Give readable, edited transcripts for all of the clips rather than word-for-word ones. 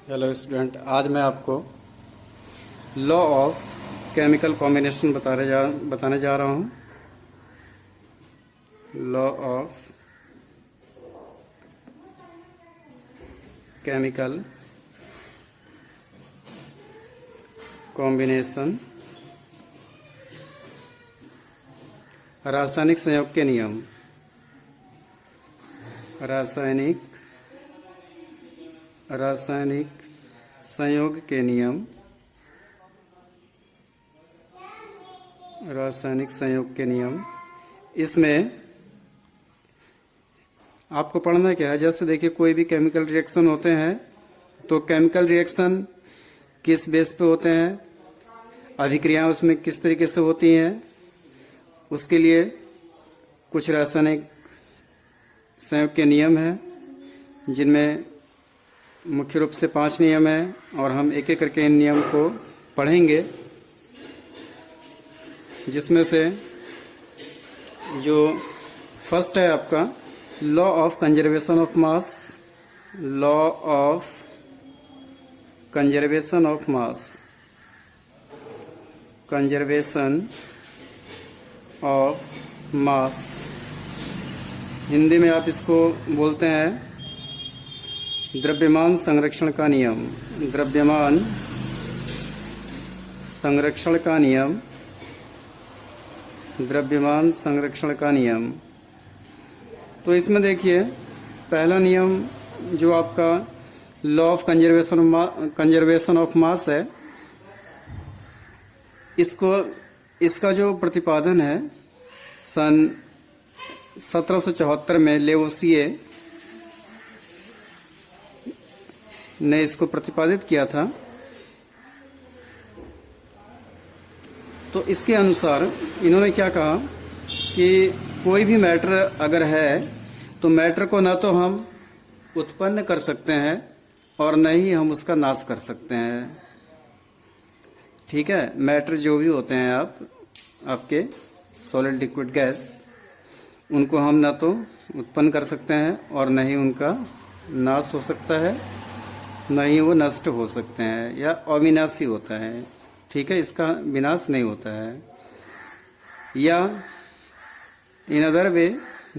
Hello student, आज मैं आपको लॉ ऑफ केमिकल कॉम्बिनेशन बताने जा रहा हूँ। लॉ ऑफ केमिकल कॉम्बिनेशन, रासायनिक संयोग के नियम। रासायनिक संयोग के नियम। रासायनिक संयोग के नियम, इसमें आपको पढ़ना क्या है। जैसे देखिए, कोई भी केमिकल रिएक्शन होते हैं तो केमिकल रिएक्शन किस बेस पे होते हैं, अभिक्रियाएं उसमें किस तरीके से होती हैं, उसके लिए कुछ रासायनिक संयोग के नियम हैं, जिनमें मुख्य रूप से 5 नियम हैं और हम एक एक करके इन नियम को पढ़ेंगे। जिसमें से जो फर्स्ट है आपका law of conservation of mass. Law of conservation of mass, conservation of mass, Hindi में आप इसको बोलते हैं द्रव्यमान संरक्षण का नियम। द्रव्यमान संरक्षण का नियम, द्रव्यमान संरक्षण का नियम। तो इसमें देखिए, पहला नियम जो आपका law of conservation of mass है, इसका जो प्रतिपादन है सन 1774 में लेवोसिए ने इसको प्रतिपादित किया था। तो इसके अनुसार इन्होंने क्या कहा कि कोई भी मैटर अगर है तो मैटर को ना तो हम उत्पन्न कर सकते हैं और न ही हम उसका नाश कर सकते हैं। ठीक है, मैटर जो भी होते हैं आपके सॉलिड लिक्विड गैस, उनको हम ना तो उत्पन्न कर सकते हैं और न ही उनका नाश हो सकता है, न ही वो नष्ट हो सकते हैं या अविनाशी होता है। ठीक है, इसका विनाश नहीं होता है। या इन अदर वे,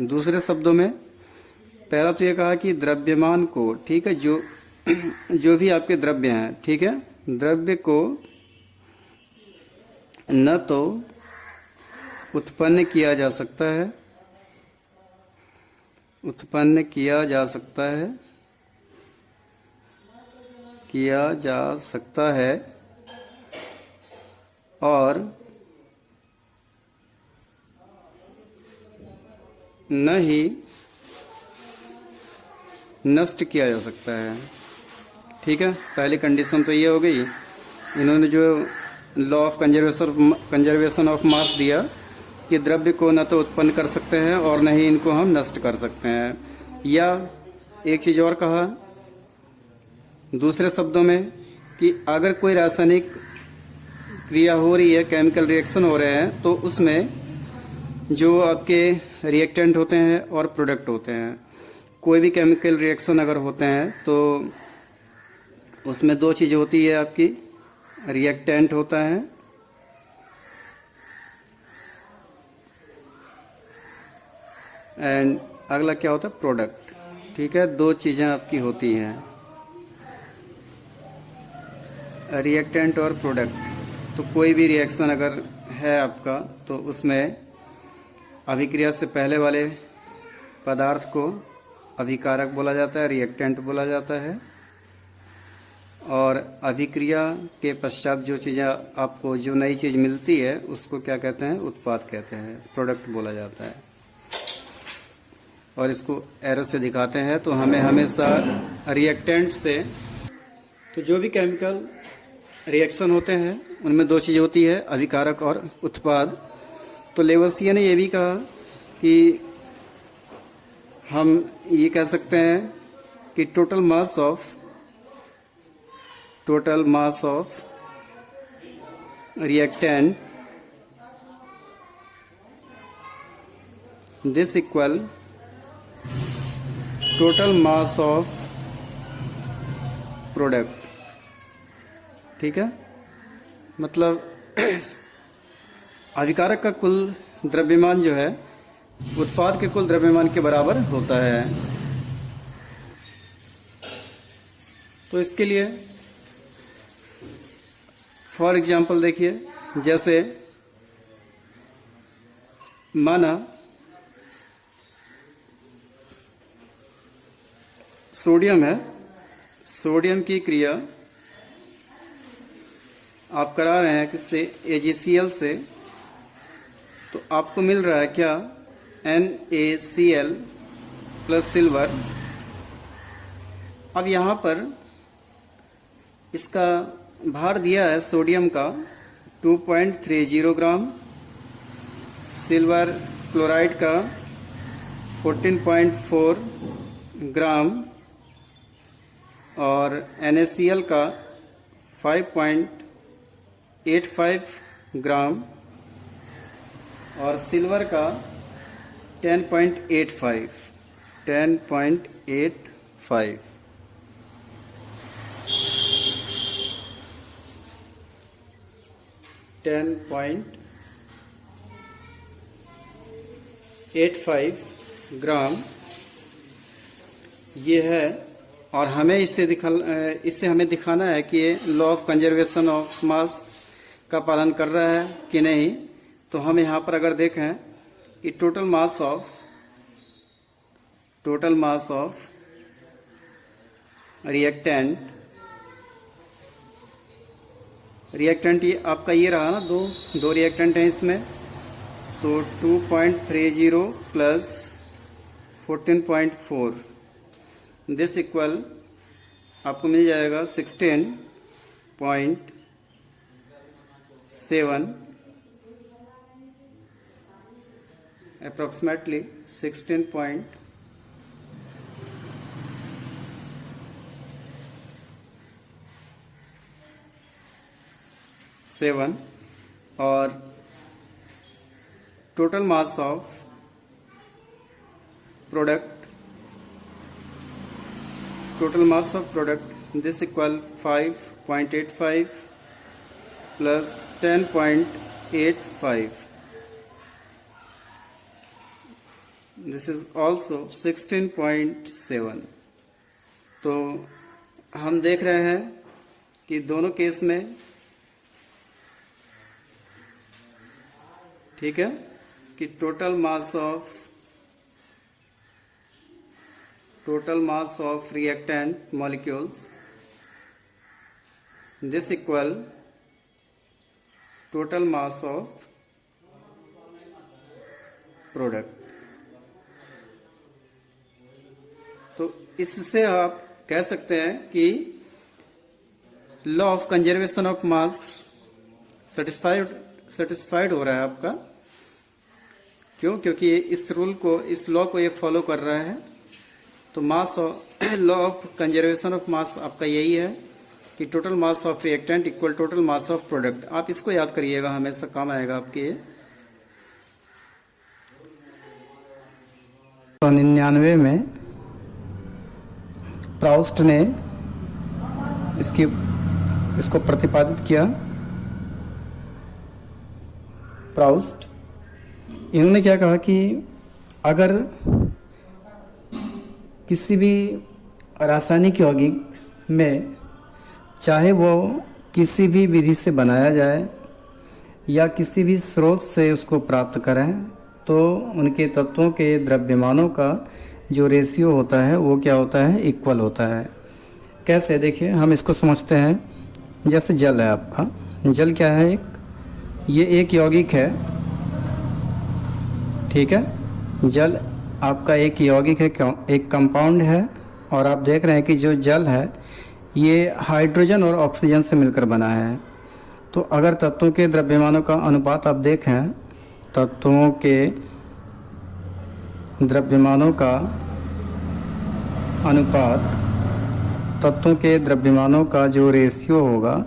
दूसरे शब्दों में, पहला तो ये कहा कि द्रव्यमान को, ठीक है, जो भी आपके द्रव्य हैं, ठीक है, द्रव्य को न तो उत्पन्न किया जा सकता है, उत्पन्न किया जा सकता है और न ही नष्ट किया जा सकता है। ठीक है, पहली कंडीशन तो ये हो गई। इन्होंने जो law of conservation of mass दिया कि द्रव्य को न तो उत्पन्न कर सकते हैं और न ही इनको हम नष्ट कर सकते हैं। या एक चीज और कहा दूसरे शब्दों में कि अगर कोई रासायनिक क्रिया हो रही है, केमिकल रिएक्शन हो रहे हैं, तो उसमें जो आपके रिएक्टेंट होते हैं और प्रोडक्ट होते हैं, कोई भी केमिकल रिएक्शन अगर होते हैं तो उसमें 2 चीजें होती है आपकी, रिएक्टेंट होता है एंड अगला क्या होता है, प्रोडक्ट। ठीक है, 2 चीजें आपकी होती हैं, रिएक्टेंट और प्रोडक्ट। तो कोई भी रिएक्शन अगर है आपका तो उसमें अभिक्रिया से पहले वाले पदार्थ को अभिकारक बोला जाता है, रिएक्टेंट बोला जाता है, और अभिक्रिया के पश्चात जो चीज़ें आपको, जो नई चीज़ मिलती है, उसको क्या कहते हैं, उत्पाद कहते हैं, प्रोडक्ट बोला जाता है। और इसको एरो से दिखाते हैं तो हमें हमेशा रिएक्टेंट से, तो जो भी केमिकल रिएक्शन होते हैं उनमें 2 चीज़ होती है, अभिकारक और उत्पाद। तो लेवोसिए ने यह भी कहा कि हम ये कह सकते हैं कि total mass of reactant, this equal total mass of product. ठीक है, मतलब अभिकारक का कुल द्रव्यमान जो है उत्पाद के कुल द्रव्यमान के बराबर होता है। तो इसके लिए फॉर एग्जाम्पल देखिए, जैसे माना सोडियम है, सोडियम की क्रिया आप करा रहे हैं किससे, AgCl से, तो आपको मिल रहा है क्या, NaCl प्लस सिल्वर। अब यहाँ पर इसका भार दिया है सोडियम का 2.30 ग्राम, सिल्वर क्लोराइड का 14.4 ग्राम और NaCl का 5.85 ग्राम और सिल्वर का 10.85 10.85 ग्राम ये है। और हमें इससे हमें दिखाना है कि ये law of conservation of mass का पालन कर रहा है कि नहीं। तो हम यहाँ पर अगर देखें कि टोटल मास ऑफ रिएक्टेंट ये आपका ये रहा ना, दो रिएक्टेंट हैं इसमें, तो 2.30 प्लस 14.4 दिस इक्वल आपको मिल जाएगा 16.7 अप्रोक्सीमेटली 16.7 और total mass of product this equal 5.85 plus 10.85 this is also 16.7। तो हम देख रहे हैं कि दोनों केस में, ठीक है, कि total mass of reactant molecules this equal total mass of product। तो इससे आप कह सकते हैं कि law of conservation of mass satisfied हो रहा है आपका। क्यों? क्योंकि इस लॉ को ये फॉलो कर रहा है। तो law of conservation of mass आपका यही है कि total mass of reactant equal total mass of product. आप इसको याद करिएगा, हमेशा काम आएगा आपके। 1999 में प्राउस्ट ने इसको प्रतिपादित किया। प्राउस्ट इन्होंने क्या कहा कि अगर किसी भी रासायनिक यौगिक में, चाहे वो किसी भी विधि से बनाया जाए या किसी भी स्रोत से उसको प्राप्त करें, तो उनके तत्वों के द्रव्यमानों का जो रेशियो होता है वो क्या होता है, इक्वल होता है। कैसे? देखिए, हम इसको समझते हैं। जैसे जल है आपका, जल क्या है, ये एक यौगिक है, ठीक है। जल आपका एक यौगिक है, एक कंपाउंड है। और आप देख रहे हैं कि जो जल है ये हाइड्रोजन और ऑक्सीजन से मिलकर बना है। तो अगर तत्वों के द्रव्यमानों का अनुपात आप देखें, तत्वों के द्रव्यमानों का अनुपात, तत्वों के द्रव्यमानों का जो रेशियो होगा,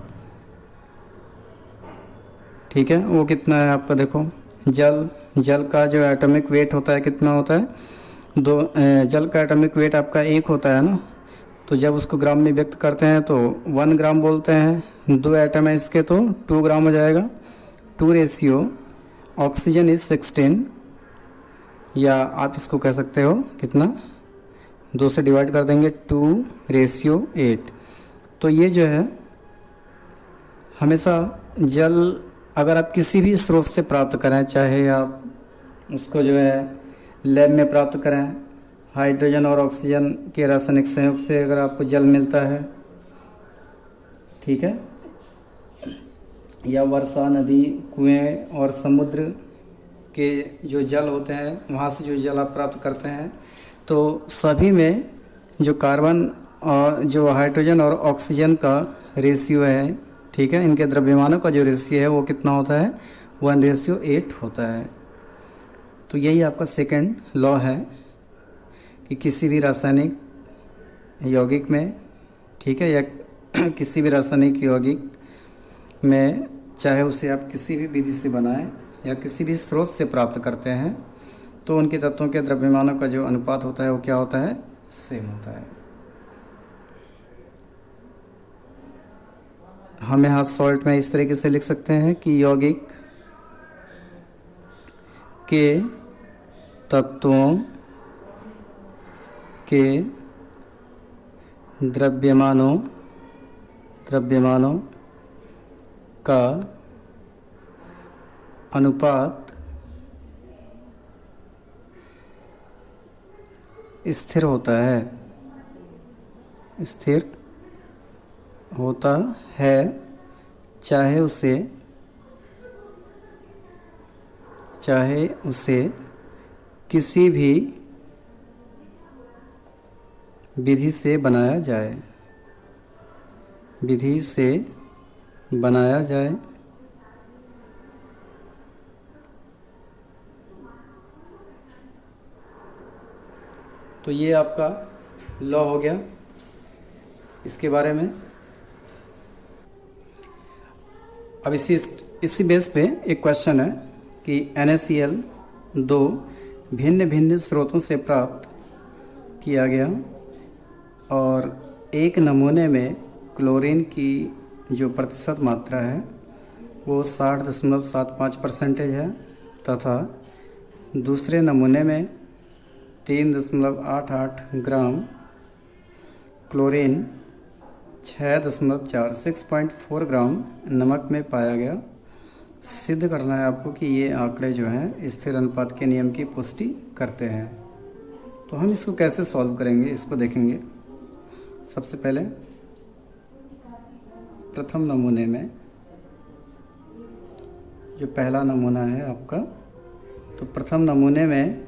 ठीक है, वो कितना है आपका। देखो, जल का जो एटॉमिक वेट होता है कितना होता है, जल का एटॉमिक वेट आपका 1 होता है ना। तो जब उसको ग्राम में व्यक्त करते हैं तो 1 ग्राम बोलते हैं। 2 एटम है इसके तो 2 ग्राम हो जाएगा। 2 रेशियो ऑक्सीजन इज 16, या आप इसको कह सकते हो कितना, 2 से डिवाइड कर देंगे, 2 रेशियो 8। तो ये जो है हमेशा जल अगर आप किसी भी स्रोत से प्राप्त करें, चाहे आप उसको जो है लैब में प्राप्त करें, हाइड्रोजन और ऑक्सीजन के रासायनिक संयोग से अगर आपको जल मिलता है, ठीक है, या वर्षा, नदी, कुएं और समुद्र के जो जल होते हैं वहाँ से जो जल आप प्राप्त करते हैं, तो सभी में जो कार्बन और जो हाइड्रोजन और ऑक्सीजन का रेशियो है, ठीक है, इनके द्रव्यमानों का जो रेशियो है वो कितना होता है, 1:8 होता है। तो यही आपका सेकंड लॉ है कि किसी भी रासायनिक यौगिक में, ठीक है, या किसी भी रासायनिक यौगिक में, चाहे उसे आप किसी भी विधि से बनाएं या किसी भी स्रोत से प्राप्त करते हैं, तो उनके तत्वों के द्रव्यमानों का जो अनुपात होता है वो क्या होता है, सेम होता है। हम यहाँ सॉल्ट में इस तरीके से लिख सकते हैं कि यौगिक के तत्वों के द्रव्यमानों का अनुपात स्थिर होता है, चाहे उसे किसी भी विधि से बनाया जाए, तो ये आपका लॉ हो गया इसके बारे में। अब इसी बेस पे एक क्वेश्चन है कि NaCl 2 भिन्न भिन्न स्रोतों से प्राप्त किया गया और एक नमूने में क्लोरीन की जो प्रतिशत मात्रा है वो 60.75% है, तथा दूसरे नमूने में 3.88 ग्राम क्लोरीन 6.4 ग्राम नमक में पाया गया। सिद्ध करना है आपको कि ये आंकड़े जो हैं स्थिर अनुपात के नियम की पुष्टि करते हैं। तो हम इसको कैसे सॉल्व करेंगे, इसको देखेंगे। सबसे पहले प्रथम नमूने में, जो पहला नमूना है आपका, तो प्रथम नमूने में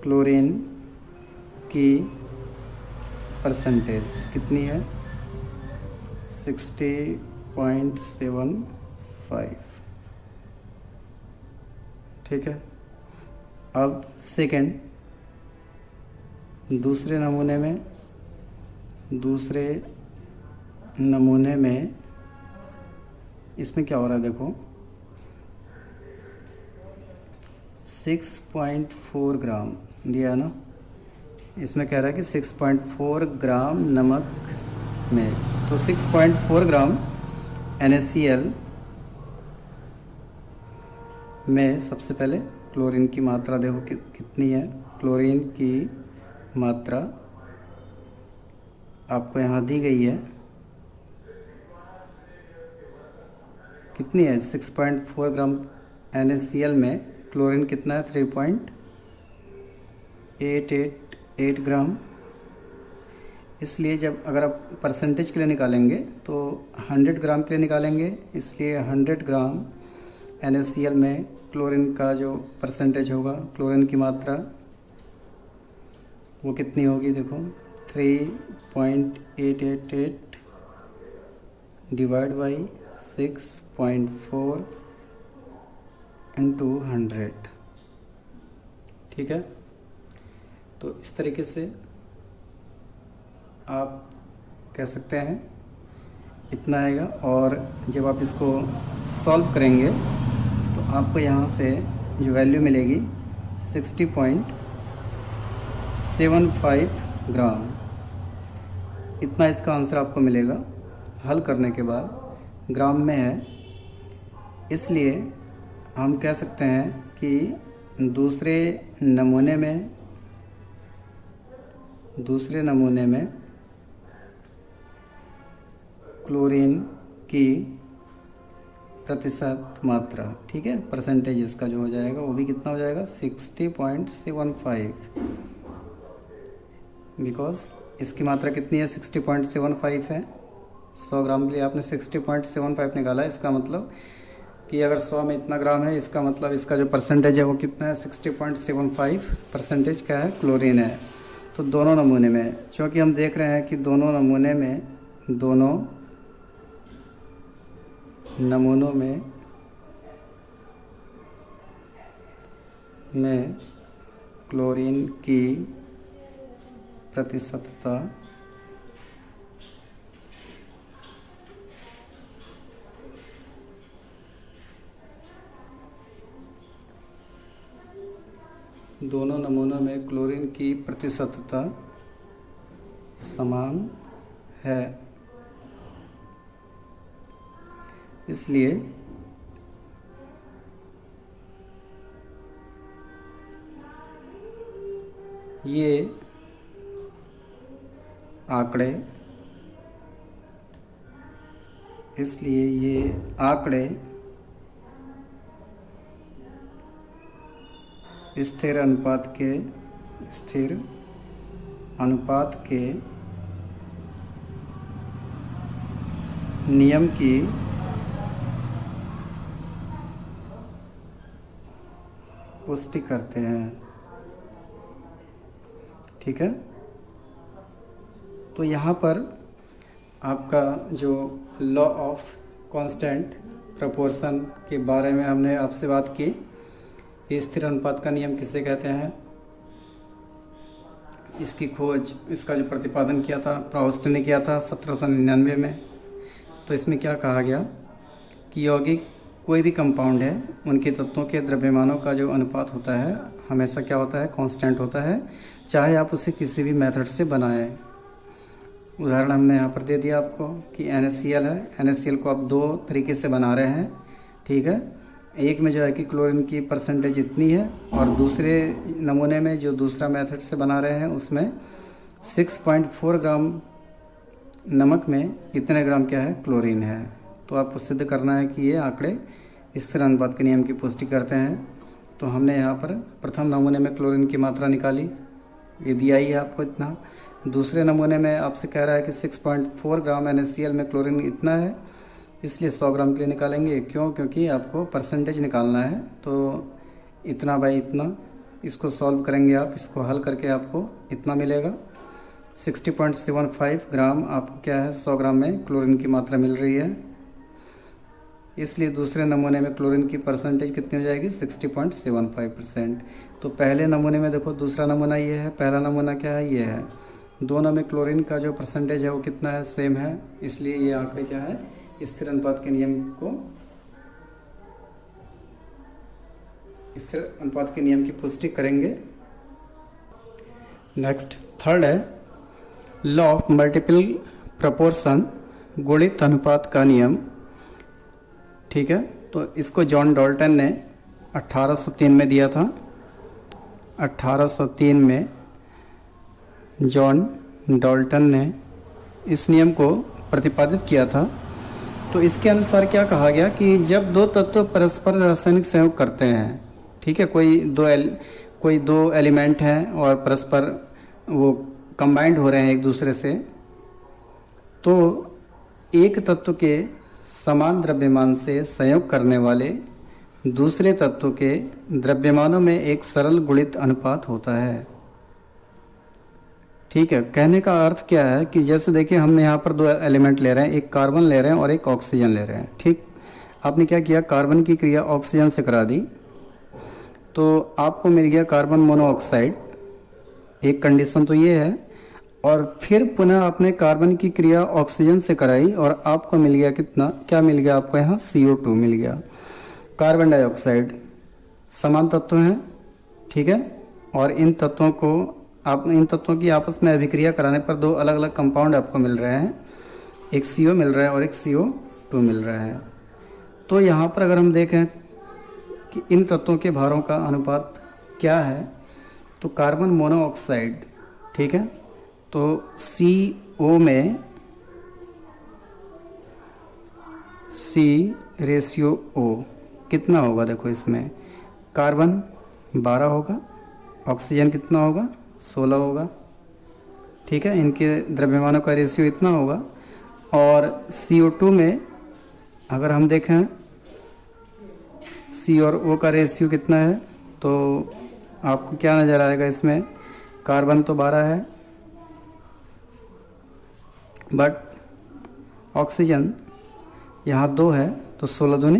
क्लोरीन की परसेंटेज कितनी है, 60.75, ठीक है। अब सेकंड, दूसरे नमूने में इसमें क्या हो रहा है, देखो 6.4 ग्राम दिया ना, इसमें कह रहा है कि 6.4 ग्राम नमक में, तो 6.4 ग्राम NaCl में सबसे पहले क्लोरीन की मात्रा देखो कितनी है। क्लोरीन की मात्रा आपको यहाँ दी गई है, कितनी है, 6.4 ग्राम NaCl में क्लोरीन कितना है, 3.888 ग्राम। इसलिए जब अगर आप परसेंटेज के लिए निकालेंगे तो 100 ग्राम के लिए निकालेंगे, इसलिए 100 ग्राम NaCl में क्लोरीन का जो परसेंटेज होगा, क्लोरीन की मात्रा वो कितनी होगी, देखो 3.888 डिवाइड बाई 6.4 इंटू 100, ठीक है। तो इस तरीके से आप कह सकते हैं इतना आएगा। और जब आप इसको सॉल्व करेंगे तो आपको यहाँ से जो वैल्यू मिलेगी 60.75 ग्राम। इतना इसका आंसर आपको मिलेगा हल करने के बाद, ग्राम में है। इसलिए हम कह सकते हैं कि दूसरे नमूने में क्लोरीन की प्रतिशत मात्रा, ठीक है, परसेंटेज इसका जो हो जाएगा वो भी कितना हो जाएगा 60.75, बिकॉज इसकी मात्रा कितनी है 60.75 है। 100 ग्राम के लिए आपने 60.75 निकाला, इसका मतलब कि अगर 100 में इतना ग्राम है, इसका मतलब इसका जो परसेंटेज है वो कितना है 60.75 परसेंटेज क्या है, क्लोरीन है। तो दोनों नमूने में, क्योंकि हम देख रहे हैं कि दोनों नमूनों में क्लोरीन की प्रतिशतता दोनों नमूनों में क्लोरीन की प्रतिशतता समान है। इसलिए ये आंकड़े स्थिर अनुपात के नियम की पुष्टि करते हैं, ठीक है। तो यहाँ पर आपका जो लॉ ऑफ कांस्टेंट प्रोपोर्शन के बारे में हमने आपसे बात की। स्थिर अनुपात का नियम किसे कहते हैं, इसकी खोज, इसका जो प्रतिपादन किया था प्राउस्ट ने किया था 1799 में। तो इसमें क्या कहा गया कि यौगिक कोई भी कंपाउंड है, उनके तत्वों के द्रव्यमानों का जो अनुपात होता है हमेशा क्या होता है, कांस्टेंट होता है, चाहे आप उसे किसी भी मेथड से बनाएं। उदाहरण हमने यहाँ पर दे दिया आपको कि NaCl है। NaCl को आप दो तरीके से बना रहे हैं, ठीक है। एक में जो है कि क्लोरीन की परसेंटेज इतनी है, और दूसरे नमूने में जो दूसरा मेथड से बना रहे हैं उसमें 6.4 ग्राम नमक में इतने ग्राम क्या है, क्लोरीन है। तो आपको सिद्ध करना है कि ये आंकड़े स्थिर अनुपात के नियम की पुष्टि करते हैं। तो हमने यहाँ पर प्रथम नमूने में क्लोरीन की मात्रा निकाली, ये दिया ही है आपको इतना। दूसरे नमूने में आपसे कह रहा है कि 6.4 ग्राम NaCl में क्लोरीन इतना है, इसलिए 100 ग्राम के लिए निकालेंगे। क्यों? क्योंकि आपको परसेंटेज निकालना है। तो इतना बाई इतना, इसको सॉल्व करेंगे आप, इसको हल करके आपको इतना मिलेगा। 60.75 ग्राम आपको क्या है, 100 ग्राम में क्लोरीन की मात्रा मिल रही है। इसलिए दूसरे नमूने में क्लोरीन की परसेंटेज कितनी हो जाएगी, 60.75%। तो पहले नमूने में देखो, दूसरा नमूना ये है, पहला नमूना क्या है, ये है। दोनों में क्लोरीन का जो परसेंटेज है वो कितना है, सेम है। इसलिए ये आंकड़े क्या है, स्थिर अनुपात के नियम की पुष्टि करेंगे। नेक्स्ट थर्ड है लॉ ऑफ मल्टीपल प्रोपोर्शन, गुणित अनुपात का नियम, ठीक है। तो इसको जॉन डाल्टन ने 1803 में दिया था। 1803 में जॉन डाल्टन ने इस नियम को प्रतिपादित किया था। तो इसके अनुसार क्या कहा गया कि जब दो तत्व परस्पर रासायनिक संयोग करते हैं, ठीक है, कोई दो एलिमेंट हैं और परस्पर वो कंबाइंड हो रहे हैं एक दूसरे से, तो एक तत्व के समान द्रव्यमान से संयोग करने वाले दूसरे तत्व के द्रव्यमानों में एक सरल गुणित अनुपात होता है, ठीक है। कहने का अर्थ क्या है कि जैसे देखिए हमने यहाँ पर दो एलिमेंट ले रहे हैं, एक कार्बन ले रहे हैं और एक ऑक्सीजन ले रहे हैं, ठीक। आपने क्या किया, कार्बन की क्रिया ऑक्सीजन से करा दी, तो आपको मिल गया कार्बन मोनोऑक्साइड, एक कंडीशन तो ये है। और फिर पुनः आपने कार्बन की क्रिया ऑक्सीजन से कराई और आपको मिल गया कितना, क्या मिल गया आपको यहाँ, CO2 मिल गया। कार्बन डाइऑक्साइड समान तत्व हैं, ठीक है, और इन तत्वों को आप इन तत्वों की आपस में अभिक्रिया कराने पर दो अलग अलग कंपाउंड आपको मिल रहे हैं, एक CO मिल रहा है और एक CO2 मिल रहा है। तो यहाँ पर अगर हम देखें कि इन तत्वों के भारों का अनुपात क्या है, तो कार्बन मोनोऑक्साइड, ठीक है, तो CO में C/O कितना होगा, देखो इसमें कार्बन 12 होगा, ऑक्सीजन कितना होगा 16 होगा, ठीक है, इनके द्रव्यमानों का रेशियो इतना होगा। और CO2 में अगर हम देखें C और O का रेशियो कितना है, तो आपको क्या नज़र आएगा, इसमें कार्बन तो 12 है बट ऑक्सीजन यहाँ 2 है, तो 16 दूनी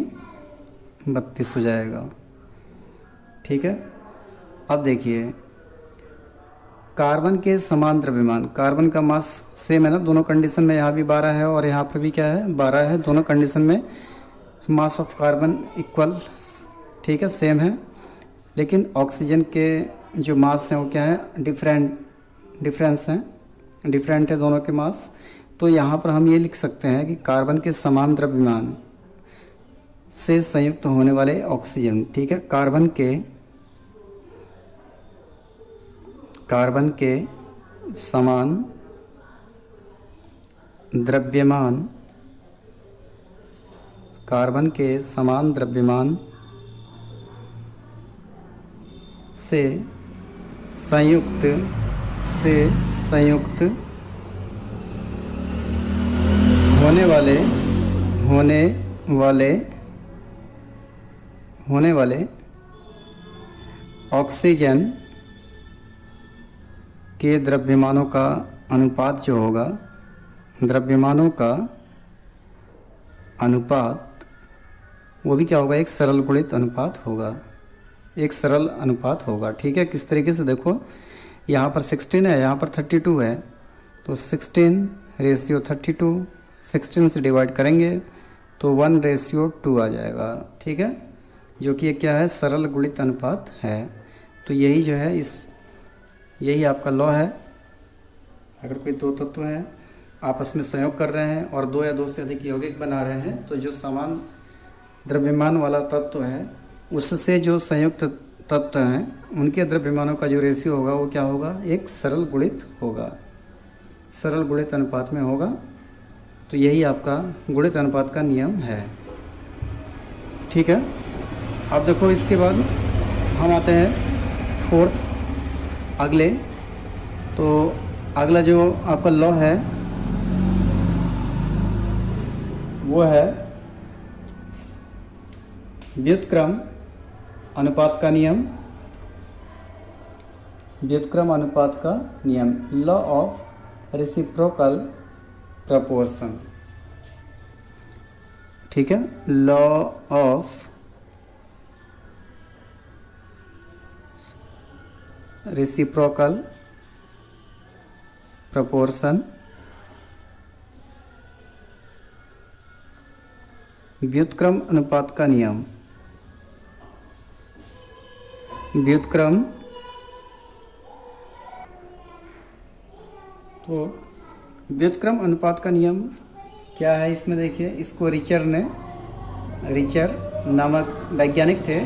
32 हो जाएगा, ठीक है। अब देखिए कार्बन के समान द्रव्यमान, कार्बन का मास सेम है ना दोनों कंडीशन में, यहाँ भी 12 है और यहाँ पर भी क्या है 12 है, दोनों कंडीशन में मास ऑफ कार्बन इक्वल, ठीक है, सेम है। लेकिन ऑक्सीजन के जो मास हैं वो क्या है, डिफरेंस हैं, डिफरेंट है दोनों के मास। तो यहाँ पर हम ये लिख सकते हैं कि कार्बन के समान द्रव्यमान से संयुक्त होने वाले ऑक्सीजन, ठीक है, कार्बन के समान द्रव्यमान, कार्बन के समान द्रव्यमान से संयुक्त होने वाले ऑक्सीजन के द्रव्यमानों का अनुपात जो होगा, द्रव्यमानों का अनुपात वो भी क्या होगा, एक सरल गुणित अनुपात होगा, एक सरल अनुपात होगा, ठीक है। किस तरीके से, देखो यहाँ पर 16 है, यहाँ पर 32 है, तो 16/32, 16 से डिवाइड करेंगे तो 1/2 आ जाएगा, ठीक है, जो कि क्या है, सरल गुणित अनुपात है। तो यही जो है यही आपका लॉ है। अगर कोई दो तत्व हैं आपस में संयोग कर रहे हैं और 2 या 2 से अधिक यौगिक बना रहे हैं, तो जो समान द्रव्यमान वाला तत्व है उससे जो संयुक्त तत्व हैं उनके द्रव्यमानों का जो रेशियो होगा वो क्या होगा, एक सरल गुणित होगा, सरल गुणित अनुपात में होगा। तो यही आपका गुणित अनुपात का नियम है, ठीक है। अब देखो इसके बाद हम आते हैं फोर्थ अगले। तो अगला जो आपका लॉ है वो है व्युत्क्रम अनुपात का नियम, व्युत्क्रम अनुपात का नियम, लॉ ऑफ रेसिप्रोकल प्रपोर्शन, ठीक है, लॉ ऑफ रेसिप्रोकल प्रपोर्शन, व्युत्क्रम अनुपात का नियम, व्युत्क्रम। तो व्युत्क्रम अनुपात का नियम क्या है, इसमें देखिए, इसको रिचर नामक वैज्ञानिक थे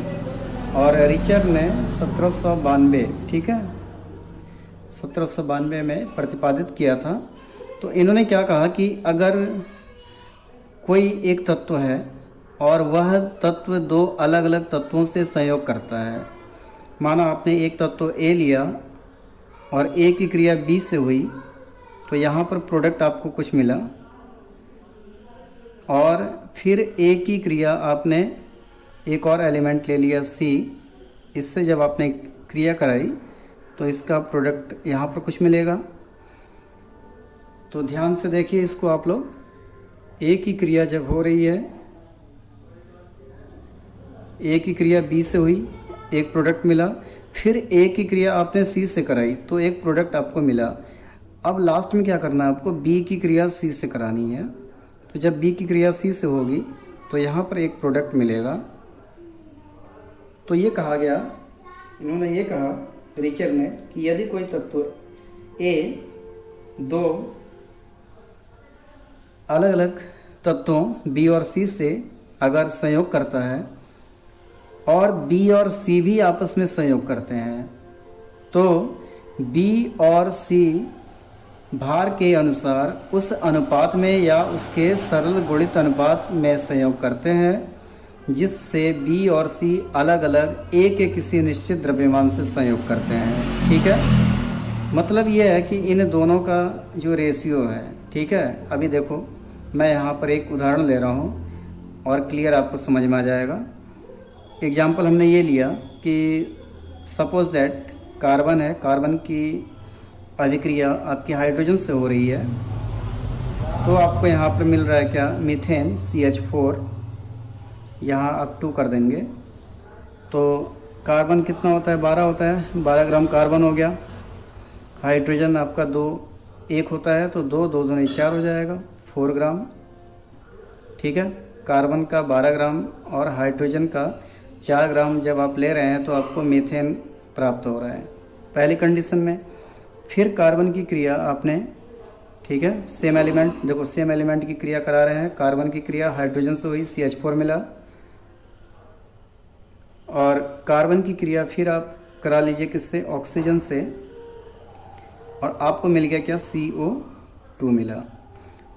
और रिचर ने 1792, ठीक है, 1792 में प्रतिपादित किया था। तो इन्होंने क्या कहा कि अगर कोई एक तत्व है और वह तत्व 2 अलग अलग तत्वों से संयोग करता है, माना आपने एक तत्व A लिया और A की क्रिया B से हुई, तो यहाँ पर प्रोडक्ट आपको कुछ मिला, और फिर A की क्रिया आपने एक और एलिमेंट ले लिया C, इससे जब आपने क्रिया कराई तो इसका प्रोडक्ट यहाँ पर कुछ मिलेगा। तो ध्यान से देखिए इसको आप लोग, A की क्रिया जब हो रही है, A की क्रिया B से हुई, एक प्रोडक्ट मिला, फिर A की क्रिया आपने C से कराई तो एक प्रोडक्ट आपको मिला। अब लास्ट में क्या करना है, आपको B की क्रिया C से करानी है। तो जब B की क्रिया C से होगी तो यहाँ पर एक प्रोडक्ट मिलेगा। तो ये कहा गया, इन्होंने ये कहा रिचर ने कि यदि कोई तत्व ए दो अलग अलग तत्वों बी और सी से अगर संयोग करता है और बी और सी भी आपस में संयोग करते हैं, तो बी और सी भार के अनुसार उस अनुपात में या उसके सरल गुणित अनुपात में संयोग करते हैं, जिससे बी और सी अलग अलग ए के किसी निश्चित द्रव्यमान से संयोग करते हैं। ठीक है, मतलब यह है कि इन दोनों का जो रेशियो है, ठीक है, अभी देखो मैं यहाँ पर एक उदाहरण ले रहा हूँ और क्लियर आपको समझ में आ जाएगा। एग्जाम्पल हमने ये लिया कि सपोज दैट कार्बन है, कार्बन की अभिक्रिया आपकी हाइड्रोजन से हो रही है, तो आपको यहाँ पर मिल रहा है क्या, मीथेन CH4, यहाँ आप 2 कर देंगे तो कार्बन कितना होता है, 12 होता है, 12 ग्राम कार्बन हो गया। हाइड्रोजन आपका 2 1 होता है तो 2 2 दूनी 4 हो जाएगा, 4 ग्राम। ठीक है, कार्बन का 12 ग्राम और हाइड्रोजन का 4 ग्राम जब आप ले रहे हैं तो आपको मीथेन प्राप्त हो रहा है पहली कंडीशन में। फिर कार्बन की क्रिया आपने, ठीक है, सेम एलिमेंट, देखो सेम एलिमेंट की क्रिया करा रहे हैं। कार्बन की क्रिया हाइड्रोजन से हुई, CH4 मिला, और कार्बन की क्रिया फिर आप करा लीजिए किससे, ऑक्सीजन से, और आपको मिल गया क्या, CO2 मिला।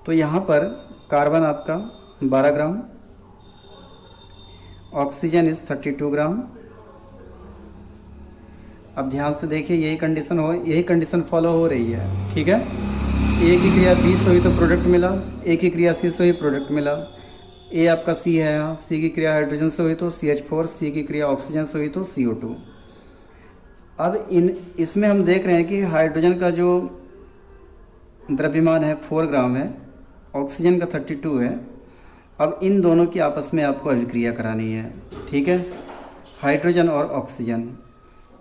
तो यहाँ पर कार्बन आपका 12 ग्राम, ऑक्सीजन इज 32 ग्राम। अब ध्यान से देखिए, यही कंडीशन फॉलो हो रही है। ठीक है, ए की क्रिया बी से हुई तो प्रोडक्ट मिला, ए की क्रिया सी से हुई प्रोडक्ट मिला। ए आपका सी है यहाँ, सी की क्रिया हाइड्रोजन से हुई तो CH4, सी की क्रिया ऑक्सीजन से हुई तो CO2। अब इसमें हम देख रहे हैं कि हाइड्रोजन का जो द्रव्यमान है 4 ग्राम है, ऑक्सीजन का 32 है। अब इन दोनों की आपस में आपको अभिक्रिया करानी है। ठीक है, हाइड्रोजन और ऑक्सीजन।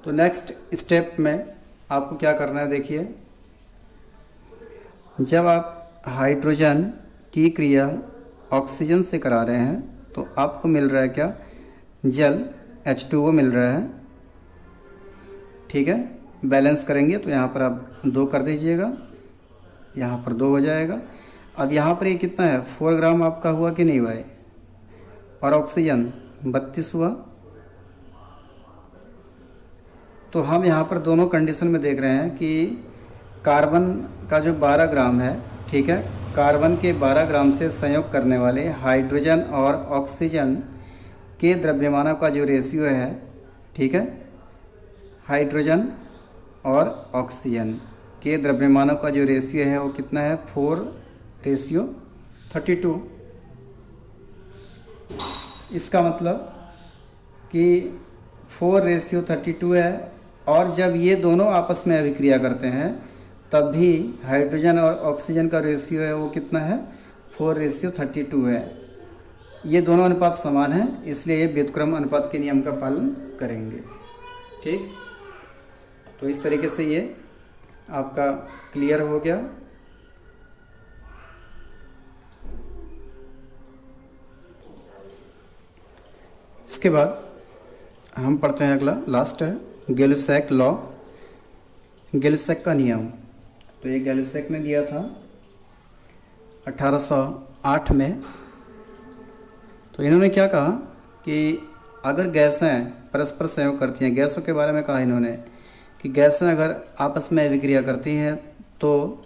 तो नेक्स्ट स्टेप में आपको क्या करना है, देखिए, जब आप हाइड्रोजन की क्रिया ऑक्सीजन से करा रहे हैं तो आपको मिल रहा है क्या, जल H2O मिल रहा है। ठीक है, बैलेंस करेंगे तो यहाँ पर आप 2 कर दीजिएगा, यहाँ पर 2 हो जाएगा। अब यहाँ पर ये कितना है, 4 ग्राम आपका हुआ कि नहीं हुआ है, और ऑक्सीजन 32 हुआ। तो हम यहाँ पर दोनों कंडीशन में देख रहे हैं कि कार्बन का जो 12 ग्राम है, ठीक है, कार्बन के 12 ग्राम से संयोग करने वाले हाइड्रोजन और ऑक्सीजन के द्रव्यमानों का जो रेशियो है, ठीक है, हाइड्रोजन और ऑक्सीजन के द्रव्यमानों का जो रेशियो है वो कितना है, 4:32। इसका मतलब कि 4:32 है, और जब ये दोनों आपस में अभिक्रिया करते हैं तब भी हाइड्रोजन और ऑक्सीजन का रेशियो है वो कितना है, 4:32 है। ये दोनों अनुपात समान हैं, इसलिए ये व्युत्क्रम अनुपात के नियम का पालन करेंगे। ठीक, तो इस तरीके से ये आपका क्लियर हो गया। इसके बाद हम पढ़ते हैं अगला, लास्ट है गैलुसैक लॉ, गैलुसैक का नियम। तो ये गैलुसैक ने दिया था 1808 में। तो इन्होंने क्या कहा कि अगर गैसें परस्पर संयोग करती हैं, गैसों के बारे में कहा इन्होंने कि गैसें अगर आपस में अभिक्रिया करती हैं तो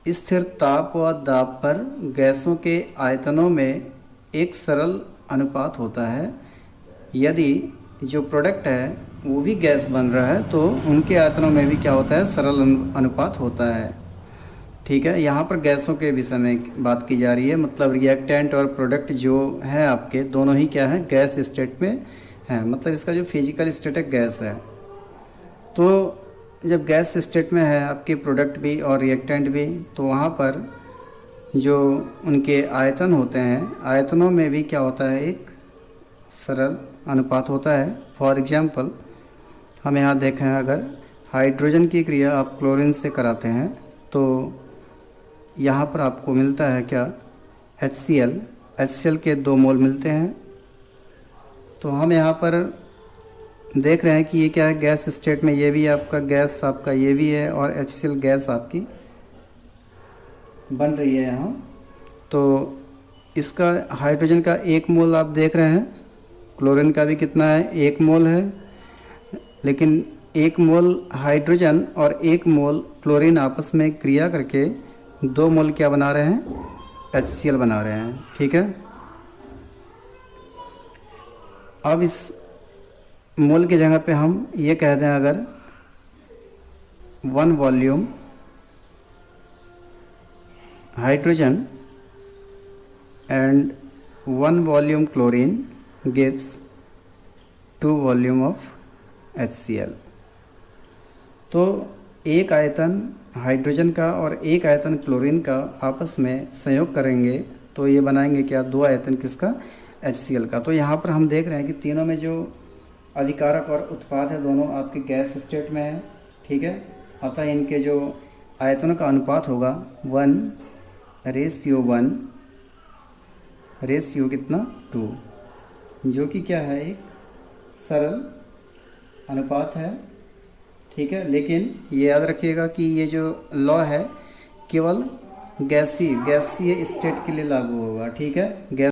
स्थिर ताप व दाब पर गैसों के आयतनों में एक सरल अनुपात होता है। यदि जो प्रोडक्ट है वो भी गैस बन रहा है तो उनके आयतनों में भी क्या होता है, सरल अनुपात होता है। ठीक है, यहाँ पर गैसों के विषय में बात की जा रही है, मतलब रिएक्टेंट और प्रोडक्ट जो है आपके दोनों ही क्या है, गैस स्टेट में है, मतलब इसका जो फिजिकल स्टेट है गैस है। तो जब गैस स्टेट में है आपके प्रोडक्ट भी और रिएक्टेंट भी, तो वहाँ पर जो उनके आयतन होते हैं, आयतनों में भी क्या होता है, एक सरल अनुपात होता है। फॉर एग्जांपल हम यहाँ देखें, अगर हाइड्रोजन की क्रिया आप क्लोरीन से कराते हैं तो यहाँ पर आपको मिलता है क्या, HCl के 2 मोल मिलते हैं। तो हम यहाँ पर देख रहे हैं कि ये क्या है, गैस स्टेट में ये भी आपका गैस आपका ये भी है और HCl गैस आपकी बन रही है यहाँ। तो इसका हाइड्रोजन का 1 मोल आप देख रहे हैं, क्लोरीन का भी कितना है, 1 मोल है, लेकिन 1 मोल हाइड्रोजन और 1 मोल क्लोरीन आपस में क्रिया करके 2 मोल क्या बना रहे हैं, HCl बना रहे हैं। ठीक है, अब इस मोल की जगह पे हम ये कह दें अगर 1 volume hydrogen and 1 volume chlorine gives 2 volume of HCl। तो एक आयतन हाइड्रोजन का और एक आयतन क्लोरीन का आपस में संयोग करेंगे तो ये बनाएंगे क्या, 2 आयतन किसका, HCl का। तो यहाँ पर हम देख रहे हैं कि तीनों में जो अभिकारक और उत्पाद है दोनों आपके गैस स्टेट में है। ठीक है, अतः इनके जो आयतनों का अनुपात होगा 1:1 रेशियो कितना 2, जो कि क्या है, एक सरल अनुपात है। ठीक है, लेकिन ये याद रखिएगा कि ये जो लॉ है केवल गैसीय स्टेट के लिए लागू होगा। ठीक है, गैस